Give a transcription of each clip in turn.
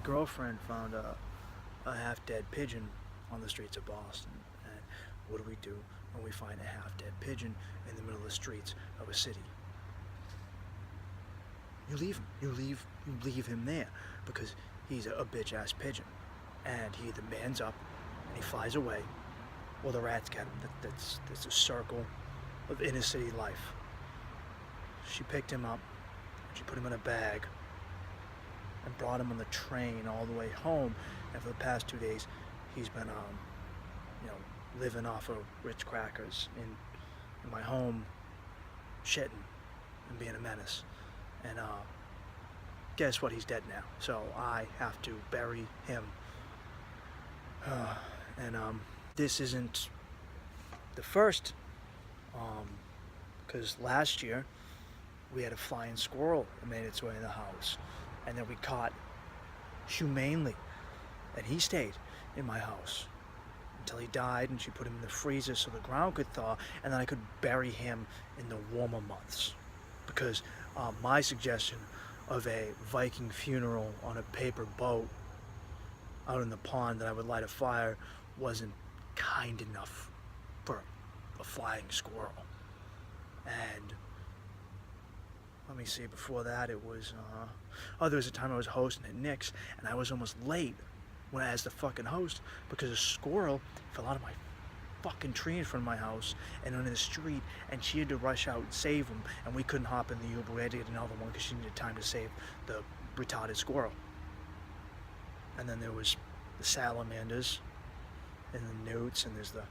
girlfriend found a half-dead pigeon on the streets of Boston. And what do when we find a half-dead pigeon in the middle of the streets of a city? You leave him. You leave him there because he's a bitch-ass pigeon. And he either mans up and he flies away, or the rats get him. That's a circle of inner city life. She picked him up, she put him in a bag, and brought him on the train all the way home. And for the past 2 days, he's been, living off of Ritz crackers in my home, shitting and being a menace. And guess what? He's dead now. So I have to bury him. This isn't the first, because last year we had a flying squirrel that made its way in the house, and then we caught humanely, and he stayed in my house until he died, and she put him in the freezer so the ground could thaw, and then I could bury him in the warmer months, because my suggestion of a Viking funeral on a paper boat out in the pond that I would light a fire wasn't kind enough for a flying squirrel. And let me see, before that it was, there was a time I was hosting at Nick's, and I was almost late as the fucking host because a squirrel fell out of my fucking tree in front of my house and onto the street, and she had to rush out and save him, and we couldn't hop in the Uber. We had to get another one because she needed time to save the retarded squirrel. And then there was the salamanders and the newts, and there's the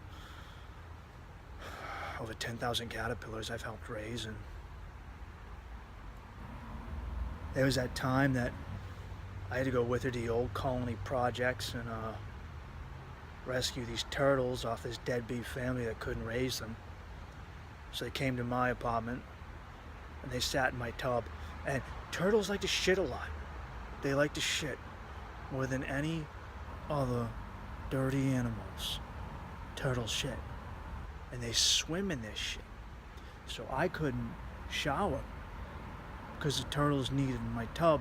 over 10,000 caterpillars I've helped raise. And there was that time that I had to go with her to the old colony projects and rescue these turtles off this deadbeat family that couldn't raise them. So they came to my apartment and they sat in my tub. And turtles like to shit a lot. They like to shit more than any other dirty animals. Turtles shit. And they swim in this shit. So I couldn't shower because the turtles needed my tub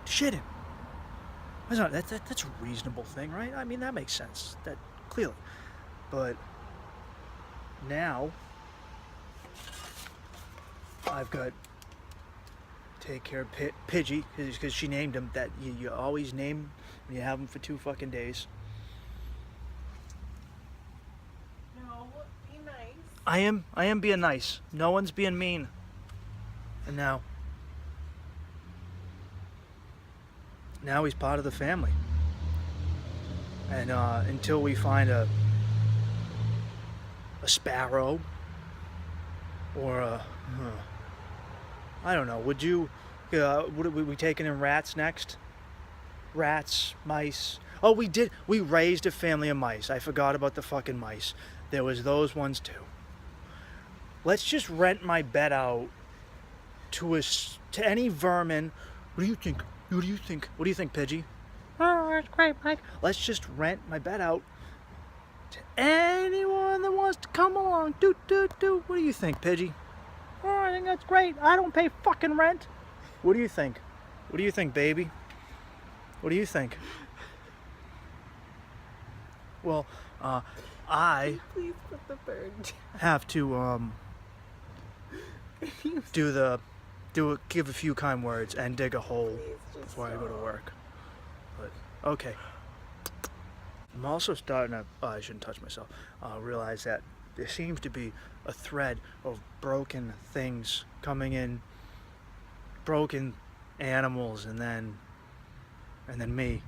shitting. That's a reasonable thing, right? I mean, that makes sense. That clearly. But now I've got to take care of Pidgey, because she named him that. You always name when you have him for 2 fucking days. No, be nice. I am being nice. No one's being mean. And now he's part of the family. And until we find a sparrow or I don't know, would we taking in rats next? Rats, mice. Oh, we raised a family of mice. I forgot about the fucking mice. There was those ones too. Let's just rent my bed out to any vermin. What do you think? What do you think, Pidgey? Oh, that's great, Mike. Let's just rent my bed out to anyone that wants to come along. Do. What do you think, Pidgey? Oh, I think that's great. I don't pay fucking rent. What do you think? What do you think, baby? What do you think? Well, I Please put the bird down. have to give a few kind words and dig a hole before I go to work. But okay. I'm also starting to, I shouldn't touch myself, realize that there seems to be a thread of broken things coming in, broken animals, and then me.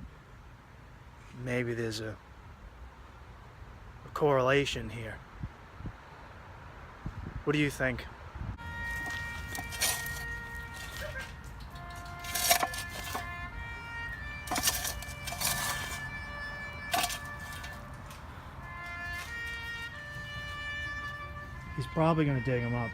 Maybe there's a correlation here. What do you think? He's probably going to dig him up.